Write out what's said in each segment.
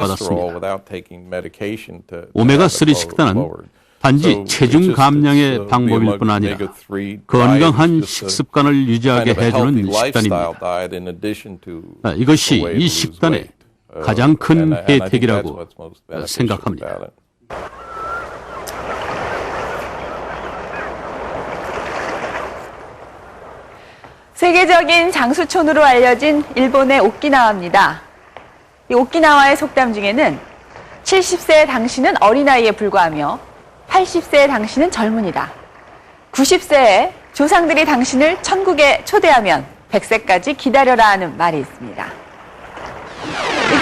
받았습니다. 오메가3 식단은 단지 체중 감량의 방법일 뿐 아니라 건강한 식습관을 유지하게 해주는 식단입니다. 이것이 이 식단의 가장 큰 혜택이라고 생각합니다. 세계적인 장수촌으로 알려진 일본의 오키나와입니다. 이 오키나와의 속담 중에는 70세의 당신은 어린아이에 불과하며 80세의 당신은 젊은이다. 90세에 조상들이 당신을 천국에 초대하면 100세까지 기다려라 하는 말이 있습니다.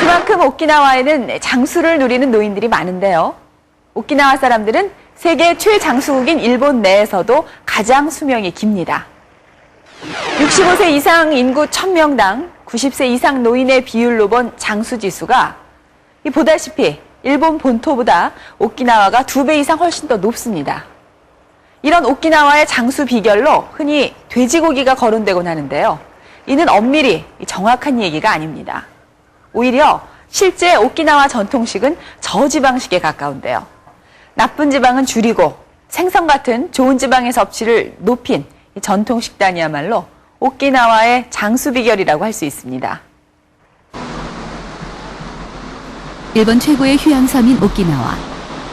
그만큼 오키나와에는 장수를 누리는 노인들이 많은데요. 오키나와 사람들은 세계 최장수국인 일본 내에서도 가장 수명이 깁니다. 65세 이상 인구 1000명당 90세 이상 노인의 비율로 본 장수지수가 보다시피 일본 본토보다 오키나와가 2배 이상 훨씬 더 높습니다. 이런 오키나와의 장수 비결로 흔히 돼지고기가 거론되곤 하는데요. 이는 엄밀히 정확한 얘기가 아닙니다. 오히려 실제 오키나와 전통식은 저지방식에 가까운데요. 나쁜 지방은 줄이고 생선 같은 좋은 지방의 섭취를 높인 이 전통 식단이야말로 오키나와의 장수 비결이라고 할 수 있습니다. 일본 최고의 휴양섬인 오키나와.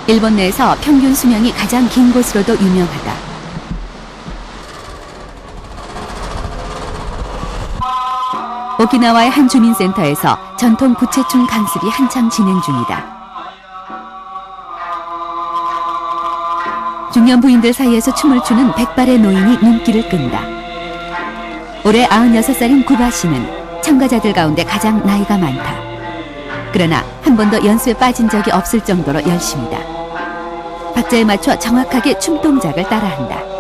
일본 내에서 평균 수명이 가장 긴 곳으로도 유명하다. 오키나와의 한 주민센터에서 전통 부채춤 강습이 한창 진행 중이다. 중년 부인들 사이에서 춤을 추는 100발의 노인이 눈길을 끈다. 올해 96살인 구바 씨는 참가자들 가운데 가장 나이가 많다. 그러나 한 번도 연수에 빠진 적이 없을 정도로 열심이다. 박자에 맞춰 정확하게 춤 동작을 따라한다.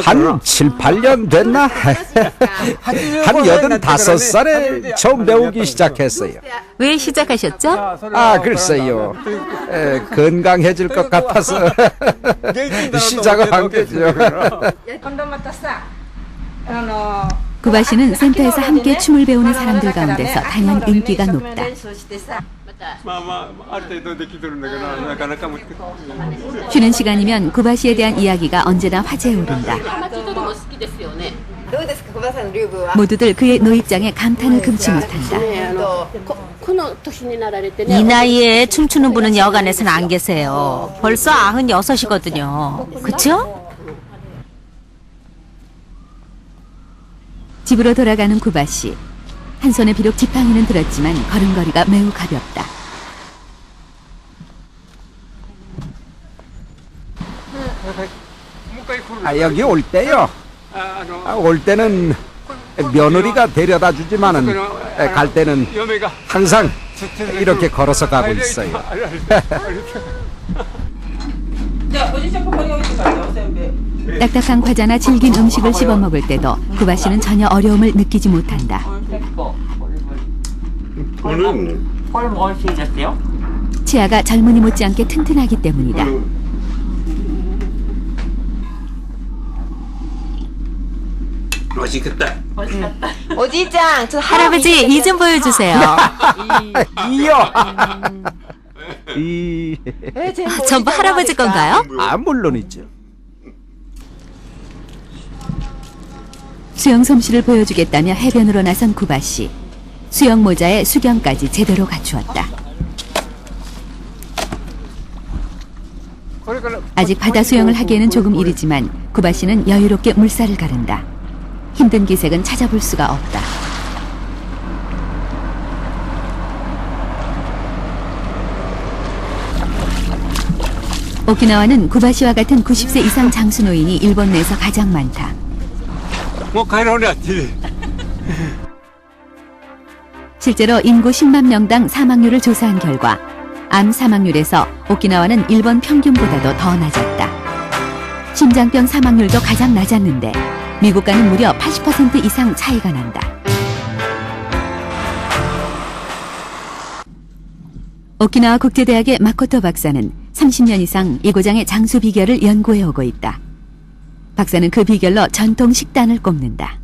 한 7, 8년 됐나? 한 85살에 처음 배우기 시작했어요. 왜 시작하셨죠? 글쎄요. 건강해질 것 같아서 시작을 한 거죠. 구바 씨는 센터에서 함께 춤을 배우는 사람들 가운데서 단연 인기가 높다. 쉬는 시간이면 구바 씨에 대한 이야기가 언제나 화제에 오른다. 모두들 그의 노입장에 감탄을 금치 못한다. 이 나이에 춤추는 분은 여간에서는 안 계세요. 벌써 96이거든요. 그쵸? 집으로 돌아가는 구바 씨. 한 손에 비록 지팡이는 들었지만 걸음걸이가 매우 가볍다. 여기 올 때요. 올 때는 며느리가 데려다 주지만은 갈 때는 항상 이렇게 걸어서 가고 있어요. 딱딱한 과자나 질긴 음식을 씹어 먹을 때도 구바 씨는 전혀 어려움을 느끼지 못한다. 치아가 젊은이 못지않게 튼튼하기 때문이다. 할아버지, 이 좀 보여주세요. 이요. 전부 할아버지 건가요? 물론이죠. 수영 솜씨를 보여주겠다며 해변으로 나선 구바 씨. 수영 모자에 수경까지 제대로 갖추었다. 아직 바다 수영을 하기에는 조금 이르지만 구바 씨는 여유롭게 물살을 가른다. 힘든 기색은 찾아볼 수가 없다. 오키나와는 구바 씨와 같은 90세 이상 장수 노인이 일본 내에서 가장 많다. 실제로 인구 10만 명당 사망률을 조사한 결과 암 사망률에서 오키나와는 일본 평균보다도 더 낮았다. 심장병 사망률도 가장 낮았는데 미국과는 무려 80% 이상 차이가 난다. 오키나와 국제대학의 마코토 박사는 30년 이상 이 고장의 장수 비결을 연구해오고 있다. 박사는 그 비결로 전통 식단을 꼽는다.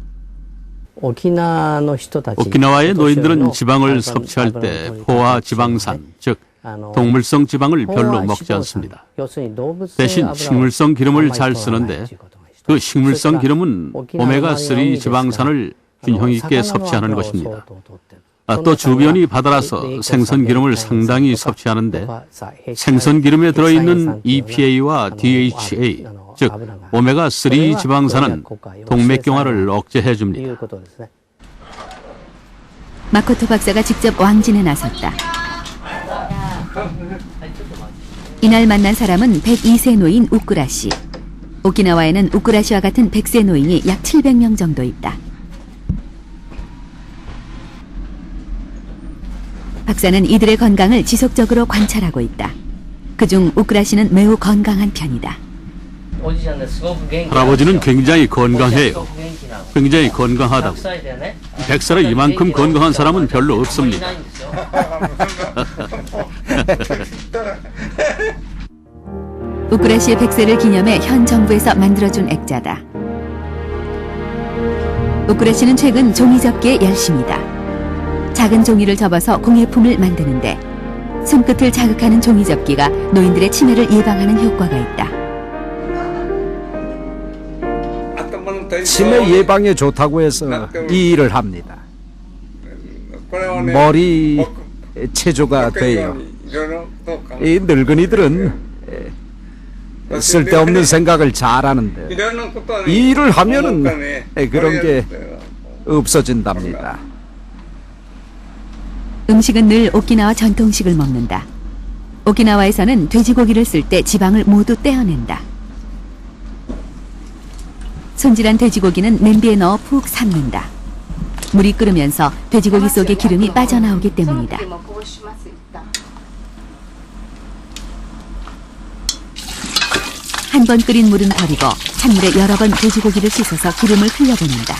오키나와의 노인들은 지방을 섭취할 때 포화 지방산, 즉 동물성 지방을 별로 먹지 않습니다. 대신 식물성 기름을 잘 쓰는데 그 식물성 기름은 오메가3 지방산을 균형 있게 섭취하는 것입니다. 또 주변이 바다라서 생선 기름을 상당히 섭취하는데 생선 기름에 들어있는 EPA와 DHA, 즉 오메가3 지방산은 동맥경화를 억제해 줍니다. 마코토 박사가 직접 왕진에 나섰다. 이날 만난 사람은 102세 노인 우쿠라 씨. 오키나와에는 우쿠라 씨와 같은 100세 노인이 약 700명 정도 있다. 박사는 이들의 건강을 지속적으로 관찰하고 있다. 그중 우쿠라 씨는 매우 건강한 편이다. 할아버지는 굉장히 건강해요. 굉장히 건강하다고. 100살에 이만큼 건강한 사람은 별로 없습니다. 우쿠라 씨의 100세를 기념해 현 정부에서 만들어준 액자다. 우쿠라 씨는 최근 종이접기에 열심이다. 작은 종이를 접어서 공예품을 만드는데 손끝을 자극하는 종이접기가 노인들의 치매를 예방하는 효과가 있다. 치매 예방에 좋다고 해서 이 일을 합니다. 머리 체조가 돼요. 이 늙은이들은 쓸데없는 생각을 잘하는데 이 일을 하면은 그런 게 없어진답니다. 음식은 늘 오키나와 전통식을 먹는다. 오키나와에서는 돼지고기를 쓸 때 지방을 모두 떼어낸다. 손질한 돼지고기는 냄비에 넣어 푹 삶는다. 물이 끓으면서 돼지고기 속의 기름이 빠져나오기 때문이다. 한 번 끓인 물은 버리고 찬물에 여러 번 돼지고기를 씻어서 기름을 흘려보낸다.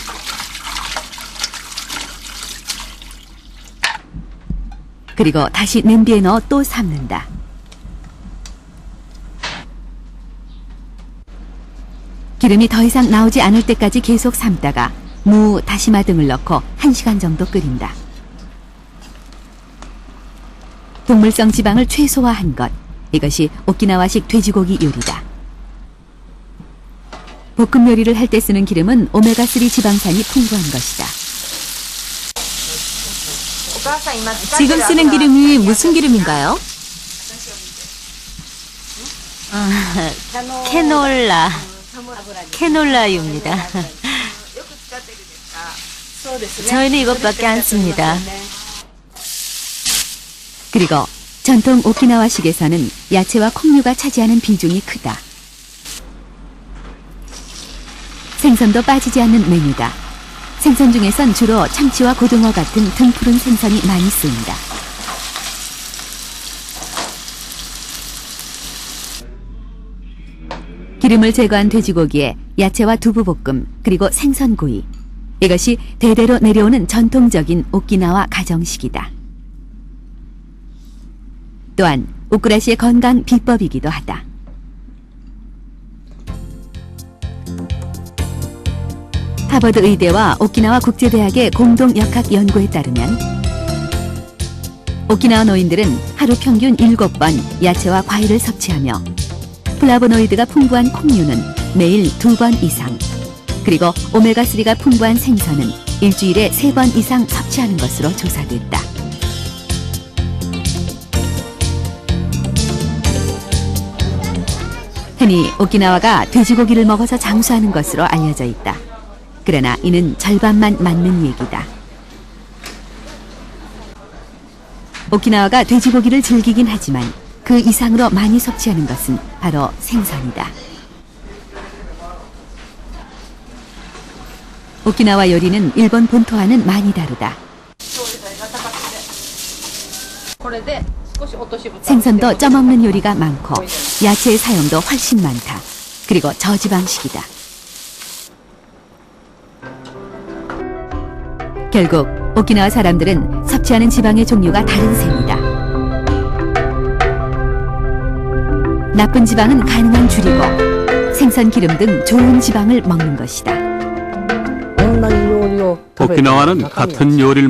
그리고 다시 냄비에 넣어 또 삶는다. 기름이 더 이상 나오지 않을 때까지 계속 삶다가 무, 다시마 등을 넣고 1시간 정도 끓인다. 동물성 지방을 최소화한 것, 이것이 오키나와식 돼지고기 요리다. 볶음 요리를 할 때 쓰는 기름은 오메가3 지방산이 풍부한 것이다. 지금 쓰는 기름이 무슨 기름인가요? 캐놀라유입니다. 저희는 이것밖에 안 씁니다. 그리고 전통 오키나와식에서는 야채와 콩류가 차지하는 비중이 크다. 생선도 빠지지 않는 메뉴다. 생선 중에선 주로 참치와 고등어 같은 등푸른 생선이 많이 쓰인다. 기름을 제거한 돼지고기에 야채와 두부볶음, 그리고 생선구이. 이것이 대대로 내려오는 전통적인 오키나와 가정식이다. 또한 우쿠라 씨의 건강 비법이기도 하다. 하버드 의대와 오키나와 국제대학의 공동 역학 연구에 따르면 오키나와 노인들은 하루 평균 7번 야채와 과일을 섭취하며 플라보노이드가 풍부한 콩류는 매일 2번 이상, 그리고 오메가3가 풍부한 생선은 일주일에 3번 이상 섭취하는 것으로 조사됐다. 흔히 오키나와가 돼지고기를 먹어서 장수하는 것으로 알려져 있다. 그러나 이는 절반만 맞는 얘기다. 오키나와가 돼지고기를 즐기긴 하지만 그 이상으로 많이 섭취하는 것은 바로 생선이다. 오키나와 요리는 일본 본토와는 많이 다르다. 생선도 쪄먹는 요리가 많고 야채의 사용도 훨씬 많다. 그리고 저지방식이다. 결국 오키나와 사람들은 섭취하는 지방의 종류가 다른 셈이다. 나쁜 지방은 가능한 줄이고 생선 기름 등 좋은 지방을 먹는 것이다. 오키나와는 같은 요리를